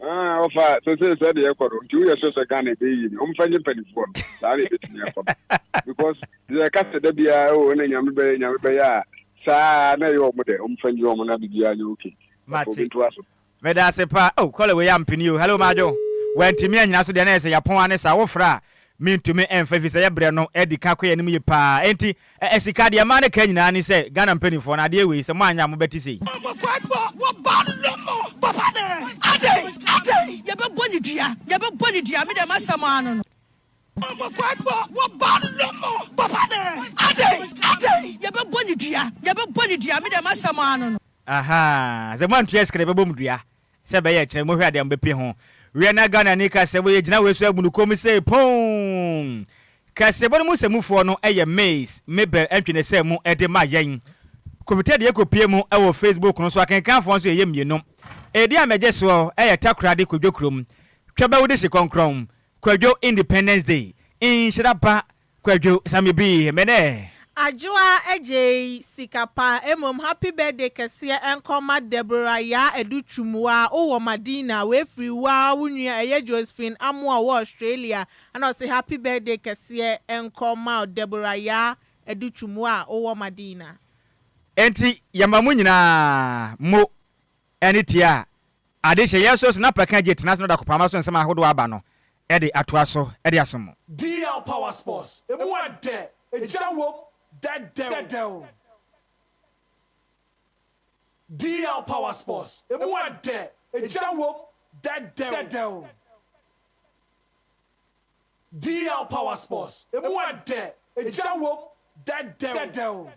Ofa so say dey ekoro. Nti we so say Ghana dey yi. O mfa nyepani fo. Sa na betimi akọ. Because the case da bia o na nyame be ya. Sa na yo mo de o mfa nyi o mo na bia nya okay. Mate. Medase pa oh call we am pini you. Hello majo. Wantimi anyina so de na say yapon ane sa wo fra. Mintumi emfafisa ya bre no edi ka koye nim ye pa enti esika de ma ne ka nyina ni se Ghana mpanifo na de we se mo anya mo betisi Kwadwo wo ba no papa de ade ye be boni dua me de masama anu no Kwadwo wo ba no papa de ade ye be boni dua me de masama anu no aha ze man tue skre be bom dua se be ye kire mo hwa de am be pe ho we na Ghana ni ka se we gina we so agunu komi se pon ka se bo mu se mufo no eye maize mebel antwene se mu ede ma yen komite de ekopie mu e wo Facebook no so akenkan fo so eye mienu edi ameje so eye takrade Kwadwo krom twaba wo de se konkron Kwadwo Independence Day Nhyiraba Kwadwo Sammy bi mene Adwoa Agyei Sikapa emom happy birthday kese enkoma Deborah ya edutumwa owo Madina we free wa wunua eye Josephine Amoa wo Australia and I say happy birthday kese enkoma Deborah ya edutumwa owo Madina enti yamamu nyina mo enitia adehye yeso na Apakan je tena so da kopama so nsema ahodo aba no ede atoa so ede asomo DL Power Sports emu ade ejawo dedew DL Power Sports emu ade ejawo dedew DL Power Sports emu ade ejawo dedew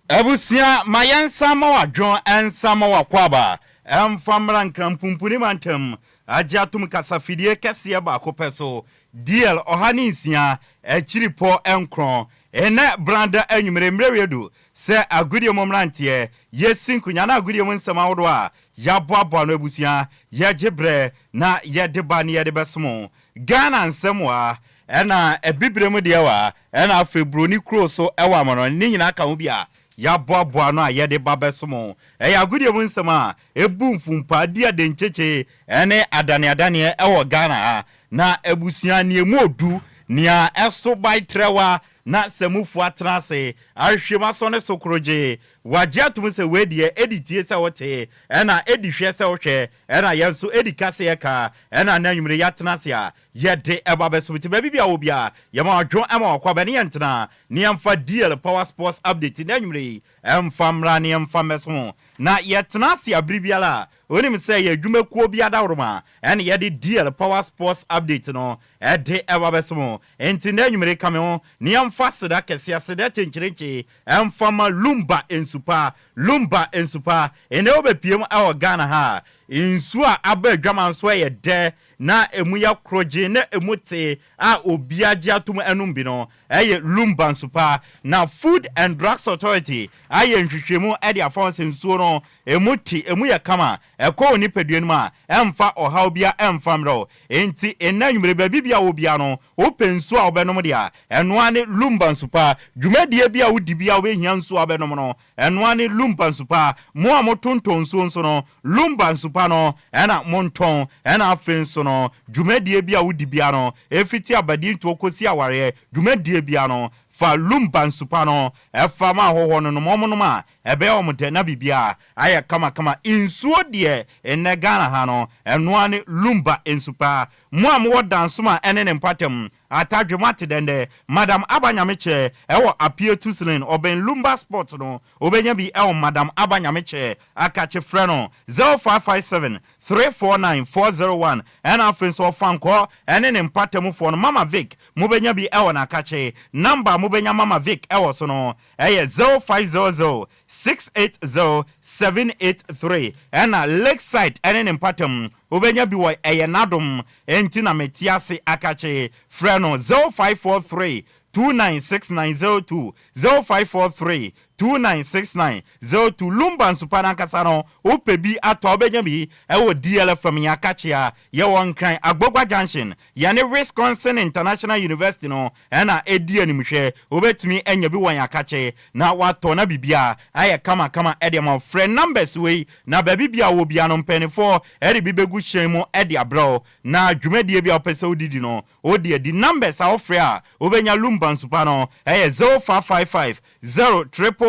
Abusia mayansa ma wadwon ensa ma wakwaba emfamra nkrampumpunim antem agiatum kasafidie kese ba kopeso DL ohaninsia echiripo enkron ene branda anwumere mrewedu se agudie momrantie yesinkunya na agudie monsema wodo a yaboabo no abusia yegebre na yedeba ne yedebesomo Ghana nsemwa ena ebibrem de wa ena afebroni kroso ewa mono ni nyina ka ho bia ya boaboa no a yede babesomo ya agudie mu nsema ebu mfumpa dia de ncheche ene adane ewo Ghana na ebusia ne emu odu nia eso by trewa na semufu atrase ahwema so ne sokroje wagiatum se wedie editie se wote ena edihwe se wohwe ena yenso edikase yeka ena nanwumre yatenase a yede ebabesobiti ba bibia obia yema adwo ema wakwa ne yentena ne yemfa DL Power Sports update nanwumre emfamra ne yemfameso na yetenase abribiala onim se ye dwumakuo bia dawroma ena yede DL Power Sports update no ede ebabeso enti nanwumre kame ho ne yemfa seda kese aseda chenchirenche emfama Lumba ensupa ene obepiem awo Ghana ha insu a abadwama nso ye de na emu ya kroje na emute a obiaje atum enumbi no eye Lumba ensupa na Food and Drugs Authority aye nhwehwemu ede afonse nsuo no emu ya kama ekọ ni peduenu a emfa ohaw bia emfamro enti enanwumre ba bibia wo bia no opensu a obenom dia eno ane Lumba ensupa dwumadie bia wo dibia wo ehia nsuo obenom no eno ane Lumba ensupa mo amotonton nsuo no Lumba ensupa no ena monton ena afenso no dwumadie bia wo dibia no efiti abadi nto kosi aware dwumadie bia no fa Lumba ensupa no efa ma hoho no momonom a ebe omde na bibia aya kama insuo de ene Ghana ha no eno ane Lumba ensupa mo amwo dansoma ene ne mpatem atadwemate dende Madam Abanyameche ewo apie tuslin oben Lumba Sport no obenya bi ewo Madam Abanyameche akache freno 0557 349 and afenso fanko ene ne mpatem fo no Mama Vic mobenya bi ewo na akache number mobenya Mama Vic ewo so no eye 0500 680-783 and Lakeside ene ne mpatem obenya bi wo eyenadom enti na metiase akache freno 0543 296902 0543 296902 Lumba nsupana kasano opebi ato obenya bi ewo DLFM ya kachia ye won kan Agbogwa Junction ya ne Wisconsin International University no na edi animhwe obetumi enya bi won ya kache na wato na bibia aye kama ede ma friend numbers we na ba bibia wo bia no mpenifo ede bibegu hyenmu ede abro na dwumadie bia opese odidi no odi di numbers a ofre a obenya Lumba nsupano 0555 0555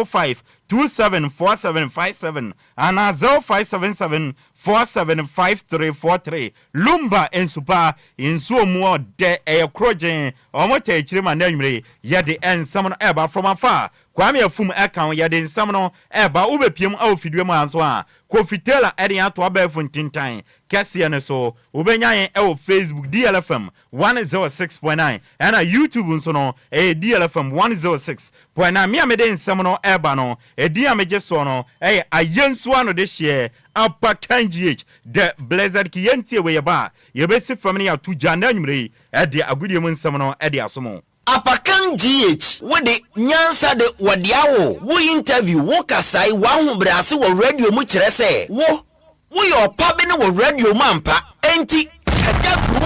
274757 and 0577 475343 Lumba ensupa insuo mu de ekrojen omote echirima nanwumre yede ensam no eba from afar kwame afum account yede ensam no eba ubepiem awofidwe mu anso a kofitela ede ato abafu ntintan kese ne so ubenyan ewo Facebook DLFM 106.9 and YouTube nso no DLFM 106.9 mi amede ensam no eba no edi ameje so no ayensu ano de share Apakan the blessed kiyentie we ba yebesi family ya tuja nanwumre ede agudie mu nsam no ede asomo Apakan wo de nyansa de wadiawo wo interview wo kasai wa hobrase wo radio mu kire se wo yo pabe ne wo radio mampa enti adagu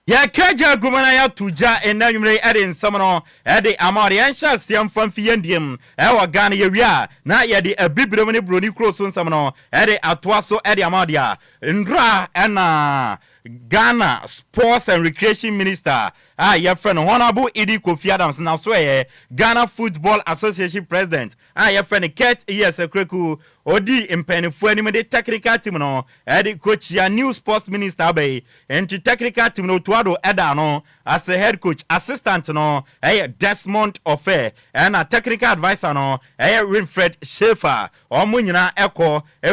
ya kaja gumana ya tuja enanwumre ede nsam no ede amari ansha siam famfi yendiem ewa Ghana yewia na yede abibrem ne broni kroso nsam no ede atoaso ede amadia ndra ena Ghana Sports and Recreation Minister your friend Honorable Idi Kofi Adams now swear Ghana Football Association President your friend Kurt Yesekreku Odi impenifo anim de technical team no edi coach ya new sports minister bay enti technical team no tuado eda no as a head coach assistant no Desmond Ofe and a technical advisor no Winfred Schaefer omo nyina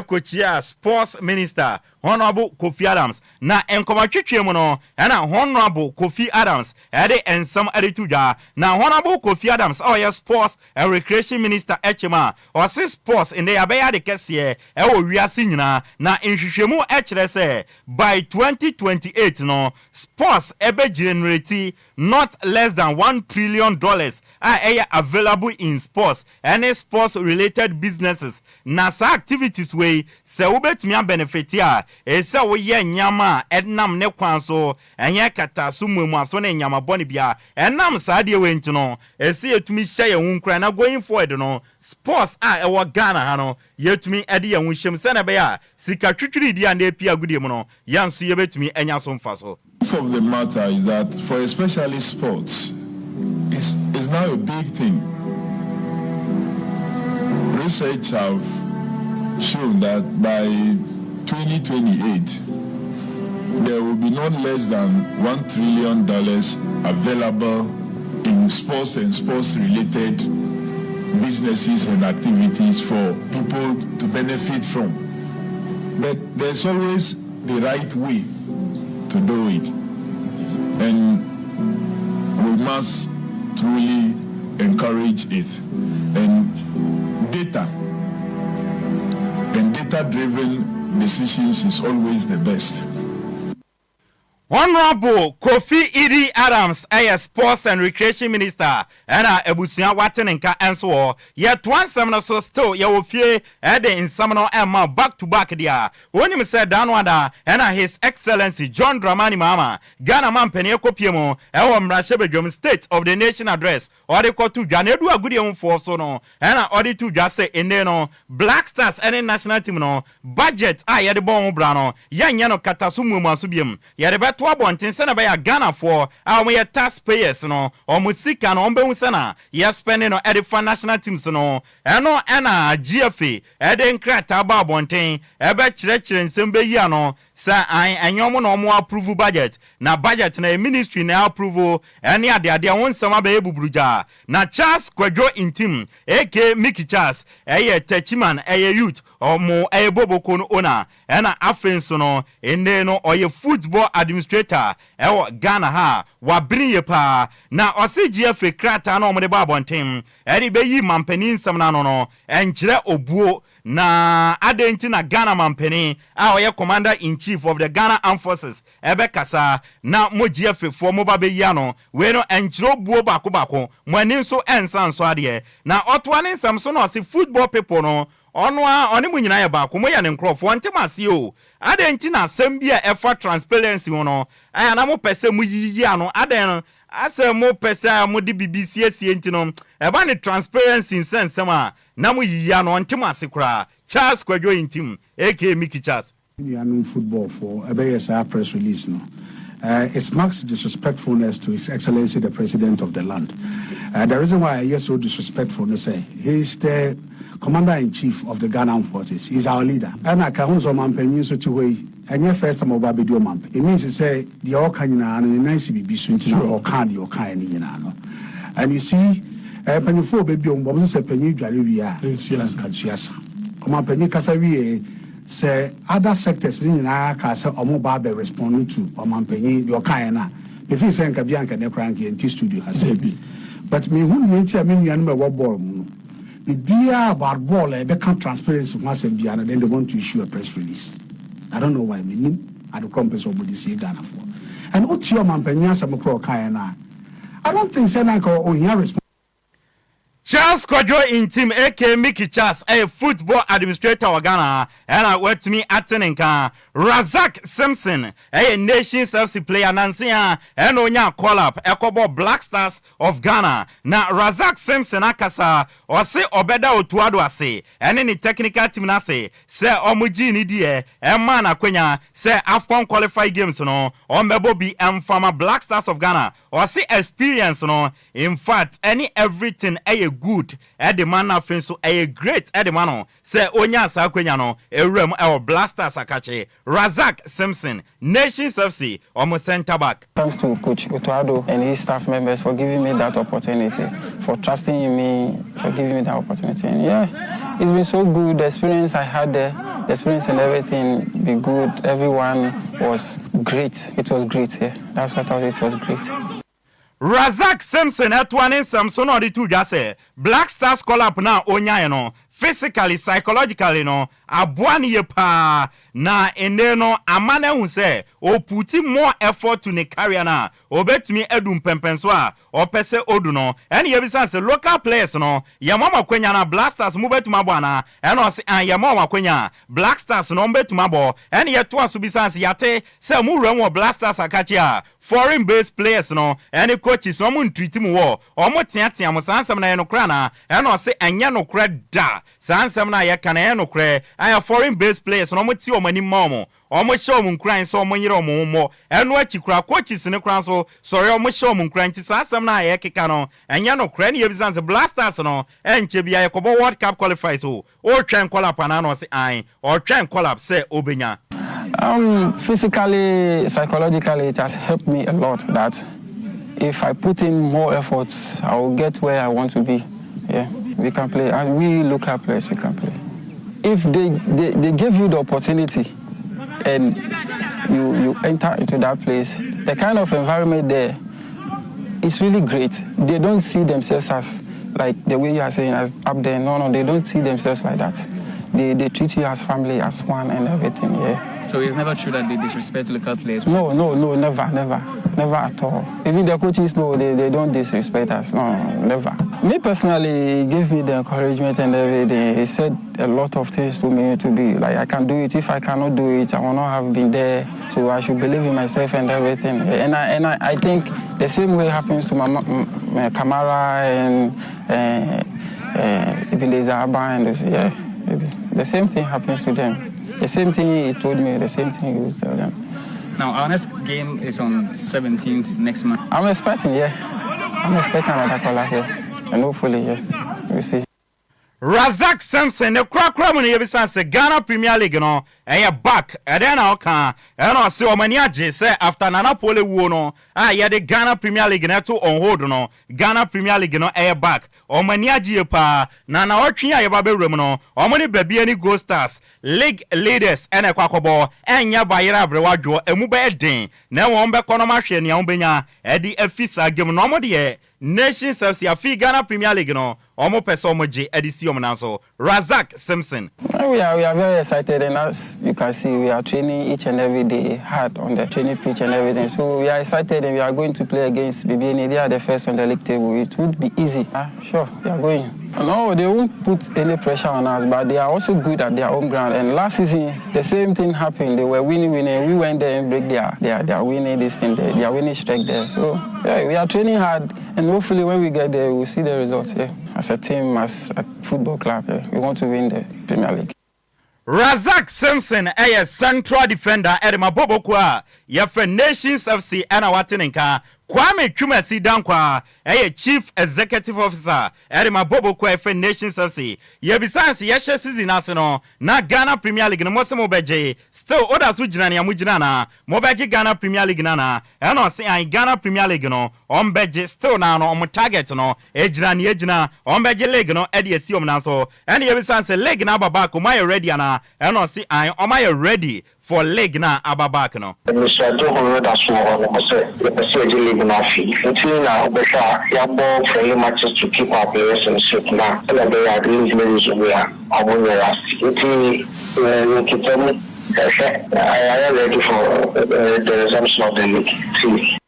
coach ya sports minister Honorable Kofi Adams na enkomatwetwe mu no na Honorable Kofi Adams edi ensam edi tuja na Honorable Kofi Adams sports and recreation minister echema or sports in the abaya kesiye ewo wiase nyina na nhwehwemu ekere se by 2028 no sports ebe generate not less than $1 trillion available in sports any sports related businesses na sa activities wey se wobetumi benefit ya ese wo ye nyama ednam ne kwan so enye kata so mumu aso ne nyama boni bia enam sa de we ntino ese yetumi hye ye hunkura na going forward no sports ewo Ghana ha no yetumi ede ye hunhyem se na be ya sika twitwiri dia na epia gudie mu no yanso ye betumi enya so mfa so. Of the matter is that for especially sports is now a big thing. Research have shown that by 2028 there will be not less than $1 trillion available in sports and sports related businesses and activities for people to benefit from. But there's always the right way to do it, and we must truly encourage it. And data-driven decisions is always the best. Honorable Kofi Idi Adams, sports and recreation minister, and ebusia waten nka enso yet one summer so still ye wo fie in summer emma back to back dia. When him said Danwada and his excellency John Dramani Mama Ghana man peni ekopiemo ewo mrashebedwom state of the nation address or the kotu Ghana Adwoa Agyei for so no and odi to just say ene no Black Stars any national team no budget ye de bon bra no yanya no katasumu masubiem ye de beto abonten se na be ya Ghana for we taxpayers no omusika no ombe na yes spending no edifan national teams no eno na GFA eden krata ba abonten ebe kirekire nsem be yi ano sa anyom no mo approve budget na budget na ministry na approve ene ade won nsem be ebubruja na Charles Kwadwo intim AK Mickey Charles techiman youth omo boboko no owner ena afenso no ene no football administrator Ghana ha wabrini ye pa na GFA krata na omde ba abonten be yi mampani nsem na no enkyere obuo na adenti na Ghana mampani commander in chief of the Ghana Armed Forces ebe kasa na mo GFA fo mo ba be yi ano we no enkyere obuo bako mwani nso ensan so ade na otwane nsem so no football people no oni munyina ya ba komo ya ne nkrofo ntemase o adenti na sembia efa transparency no na mo pese mu yiyi ano aden ase mo pese mo di BBC asie ntino eba ne transparency sense ma na mo yiyi ano ntemase kura Charles Kwadwo intim AK Mickey Charles football for a press release no. It marks disrespectfulness to His Excellency the President of the land. The reason why I hear so disrespectful is he's the Commander-in-Chief of the Ghanaian Forces. He's our leader. And I can't so man so to way. And your first time about video man. It means to say the all kind and nice be swinting or candy or kind. And you see, when you fall baby on bombs, a penny Jarivia, come up penny Casaria. Say other sectors in our say or mobile be responding to or mampeni your kind. If you send Kabianka ne cranky and studio has said. But me who means I mean you know what ball. The beer about ball they can't transparency once and beyond, and then they want to issue a press release. I don't know why meaning at the compass of the sea Ghana for. And what's your mampenia some crow kayana? I don't think Senaco or here response. Charles Kwadwo in team AK Mickey Charles, a football administrator of Ghana, and I went to me at Tenenka. Razak Simpson, a Nations FC player, Nancy, and Onya call-up, Ekobo Black Stars of Ghana. Now, Razak Simpson, Akasa, or say Obeda Otuado, say, and any technical team, say, Omuji Nidie, and Mana Quenya, say AFCON qualified games, no, or Mebobi and Farmer Black Stars of Ghana, or say experience, no, in fact, any everything, a good, at the man of so a great at the man, say Onya Saqueniano, a room, our Blasters Akache. Razak Simpson, Nations FC, almost center back. Thanks to Coach Otuado and his staff members for giving me that opportunity, for trusting in me, for giving me that opportunity. And yeah, it's been so good. The experience I had there, the experience and everything, be good. Everyone was great. It was great. Yeah, that's what I thought. It was great. Razak Simpson at one in Samson or the two just say Black Stars call up now Onya, physically, psychologically, no, Abuani yepa na eneno amane hu say o puti more effort to ne career na obetumi edum pempenswa o pese odu no ene yebisa say local players no yamama kwenya na Black Stars mu betuma bo na ene o se an yamama kwenya Black Stars no betuma bo ene yeto aso bisa say yate say mu wura mu Black Stars akachi a foreign based players no ene coaches no mu treat mu wo o mo teatea mo sansam na eno kra na ene o se anya no kra da sansam na ye kana eno kra aya foreign based players no mo ti o mani momo omo show mun kran so omo yire omo mo eno akikura coaches ne kran so sorry omo show mun kran ti sansam na ye keka no enya no kra ne yebizanse Blasters no enche bia yakobo World Cup qualifiers o twen collab na no se an o twen collab say obenya. Physically, psychologically, it has helped me a lot that if I put in more effort, I will get where I want to be. Yeah, we can play. And we local players, we can play. If they give you the opportunity and you enter into that place, the kind of environment there is really great. They don't see themselves as like the way you are saying as up there. No, they don't see themselves like that. They treat you as family, as one and everything, yeah. So it's never true that they disrespect local players? No, never at all. Even the coaches know they don't disrespect us. No, never. Me personally, he gave me the encouragement and everything. He said a lot of things to me to be like, I can do it. If I cannot do it, I will not have been there. So I should believe in myself and everything. And I think the same way happens to my Kamara and even the Zaba and those, yeah, maybe. The same thing happens to them. The same thing he told me, the same thing he will tell them. Now, our next game is on 17th next month. I'm expecting another caller here. And hopefully, yeah, we'll see. Razak Simpson, the crack money yebisa Ghana Premier League no back and then I can and I see Omani Agyei say after Nana Pole wo no the Ghana Premier League na to on hold no Ghana Premier League no back Omani Agyei pa na otwe ayeba be room no omani baby any Gold Stars league leaders and ekwakobo enya bayira abrewadwo emu be den na won be kono ma hwe ne ombenya edi afisa game no omode Nations FC afi Ghana Premier League no omo pese omoje edisi omnanso Razak Simpson. We are very excited, and as you can see, we are training each and every day hard on the training pitch and everything. So we are excited, and we are going to play against BBN. They are the first on the league table. It would be easy. Sure, we are going. No, they won't put any pressure on us, but they are also good at their own ground. And last season, the same thing happened. They were winning. We went there and break their winning this thing there, their winning streak there. So yeah, we are training hard, and hopefully when we get there, we'll see the results. Yeah, as a team, as a football club, yeah, we want to win the Premier League. Razak Simpson, a central defender, Edema Bobokwa, Yafe Nations FC, and Awatinenka. Kwame Chumasi Dankwa, Chief Executive Officer, Edema Bobokwa, Yafe Nations FC. Yebisansi, Yesha season Arsenal, na Ghana Premier League, no Mose Mobeje, still others Ujinani Amujinana, Mobeje Ghana Premier League Nana, and I say Ghana Premier League no, Ombeje still now on target no, Ejina, Ombeje League no, Eddie Siom Naso, and Yebisansi leg na Babako, my ready ana, and I see I ready for leg na Ababak no. Mr. Adwoa that's the league na fee. Until now, Besha, Yabo friendly matches to keep our players in shape now. And they are doing the way I won the last. Until keep them, I am ready for the resumption of the league.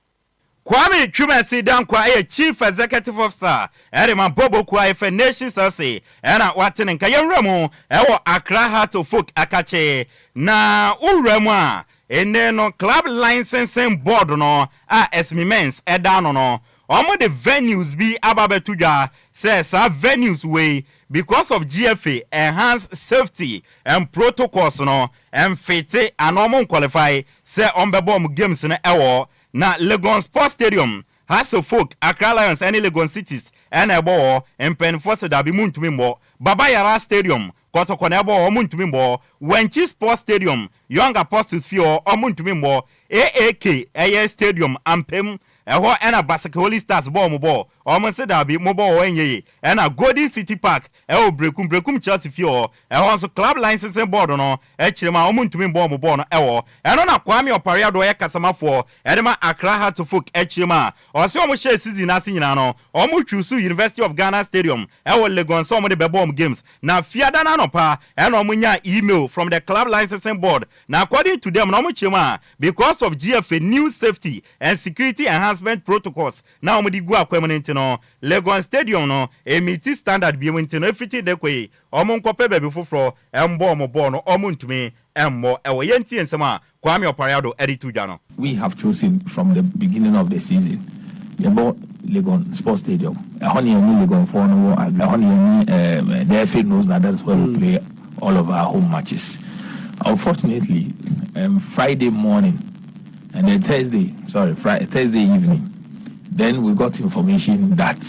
Kwame Chumasi Dankwa Chief Executive Officer Erima Bobo Kwa for Nations Say Ena Watin Kayamramo Ewo Accra Heart of Folk Akache na Uremwa no club licensing board no esmimens edano no omo the venues be ababetuja says venues way because of GFA enhanced safety and protocols no and fete and omo qualify say ombebom games na ewo na Legon Sports Stadium has a folk Accra Lions any Legon cities and ebo and penforce da bi muntumi mbo Baba Yara Stadium Kotokone ebo omuntumi mbo Wenchi Sports Stadium Young Apostles Fio omuntumi mbo AAK Air Stadium Ampem eho ena Basake Holy Stars bo omonse da bi mobo wenye ena Golden City Park eho brekum Chelsea Fio eho so club licensing board no echirema omuntumi mbo no eho eno na Kwame Opariado ye kasamafo edema Accra Heart of Folk echirema ose omo share season na sinyina no omo chusu University of Ghana Stadium eho Legon so omo de bebom games na fiada na no pa eno omo nya email from the club licensing board na according to them no omo chirema because of GFA new safety and security enhancement protocols na omo di gu akwemene no Legon Stadium no emiti standard bi wenti no efiti de kwe omo nkope baby foforo embo omo bo no omo ntumi emmo ewo yenti ensema Kwame Opariado edituja no. We have chosen from the beginning of the season about Legon Sports Stadium. Honey and Legon for no honey and the FA knows that's where we play all of our home matches. Unfortunately, Friday morning and then Thursday evening, then we got information that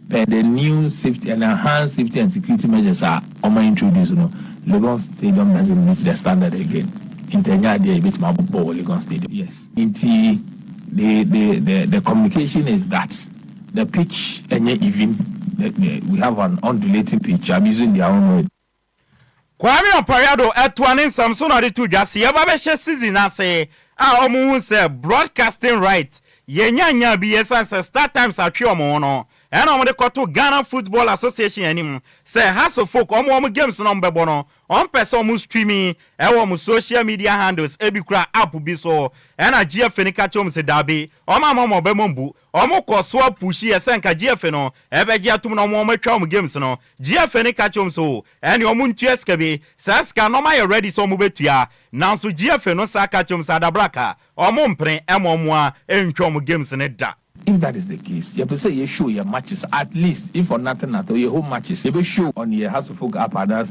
the new safety and enhanced safety and security measures are introduced. Legon Stadium doesn't meet the standard again. In Tenyadia, bit Legon Stadium. Yes. The communication is that the pitch and even we have an undulating pitch. I'm using their own word. Kwame Opariado etwanin Samson Adituja se yebabehye season ase omu se broadcasting rights yenya bi yesa start times atwe omo no ena omo de koto Ghana Football Association anim say has of folk omo games no mbebo no on person omo streaming omo social media handles ebikura app bi so ena GFA ni kacho se dabe omo bemombu omo koso pushi esenka GFA no ebeji atum no omo twa omo games no GFA ni kacho so ene omo ntueska bi saska no ma ready so omo betua nanso GFA no sa kacho sa da blaka omo mpre emomoa entwa omo games ne da. If that is the case, you have to say you show your matches at least, if for nothing at all, your home matches. You will show on your House of Folk app and that's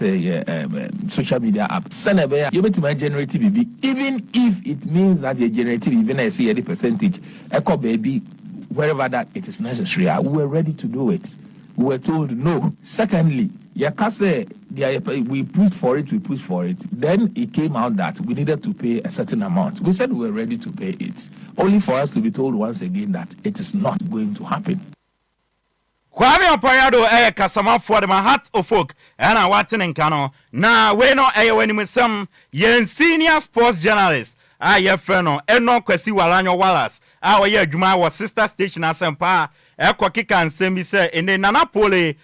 social media app. Send you will generate BB, even if it means that you generate even I see any percentage. Echo baby, wherever that it is necessary, we were ready to do it. We were told no. Secondly, we pushed for it. Then it came out that we needed to pay a certain amount. We said we were ready to pay it, only for us to be told once again that it is not going to happen. Kwame Opariado kasama for the Heart of Folk and I watching in Kano. Na we no when some yen senior sports journalist. Ye freno eno kwesi walanyo wallace. Ye juma was sister station asempa. Ekwa kika nsemi se ene nana pole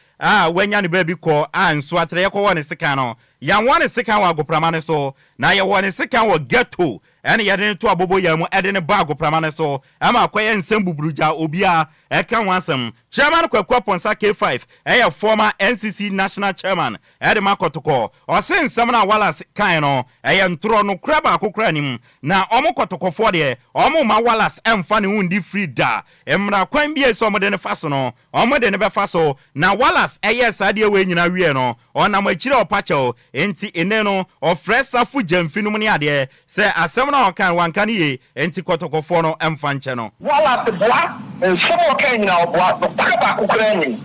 wenya ni baby ko nso atre ye ko woni sika no ya woni sika wa agopramane so na ye woni sika wo ghetto ene ye den to abobo ya mu ede ne ba agopramane so ama akoye nsem buburuja obia eka wansem chairman Kwadwo Ponsa K5 former NCC national chairman ede makotoko o se nsem na Wallace kan no ntro no kraba akokra nim na omo kotokofo de omo ma Wallace emfa ne wundi free da emra kwan bie so omo de ne faso no omo de ne be faso na Wallace sade we nyina wie no ona machire opacheo enti ene no ofresa fu jamfinum ne ade se asem na okan wankan ye enti kotokofo no emfa nche no Wallace boa nsemo kan nyina boa pakaba akokra ni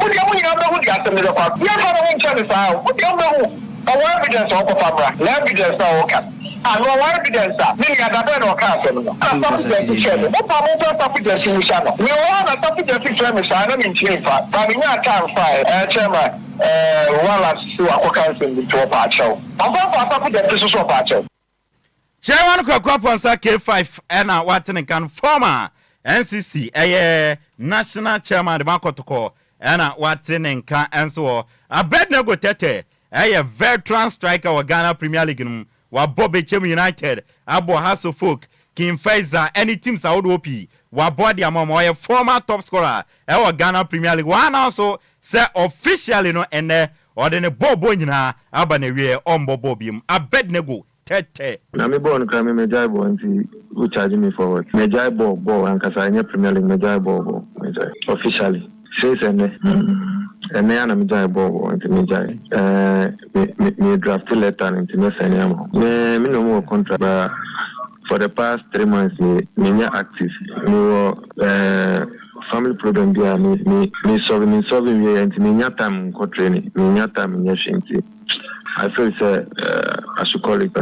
odi amu nyina ba odi asem de kwa ya fa no nche ne sa odi amu hu awa evidence o ko famra la evidence o ka ano awa evidence ni ya da be no ka asem no asafu de chele mo pa mo pa asafu de simusha no mi wa na asafu de chele sa na mi nche fa ba mi nya kan fa chema Wallace akoka nsem to pa acho afa asafu de so pa acho Chairman Kwadwo Ponsa K5 ena watene kan former NCC national chairman de makotoko ena watene kan enso Abednego Tete veteran striker wa Ghana Premier League wa Bobe Chem United abo House of Folk King Faisal any teams out OP wa body among my former top scorer Ghana Premier League one also say officially no and or then a bobo nyina abanewe ombobo bim abednego tete na me born kra me jai bo nti who charge me forward me jai ball and kasa anya Premier League me jai ball officially says and na me jai ball nti me jai me draft letter nti me send am me no more contract but for the past 3 months me active me family problem bia me solving we and me time co training me time me I feel say I should call it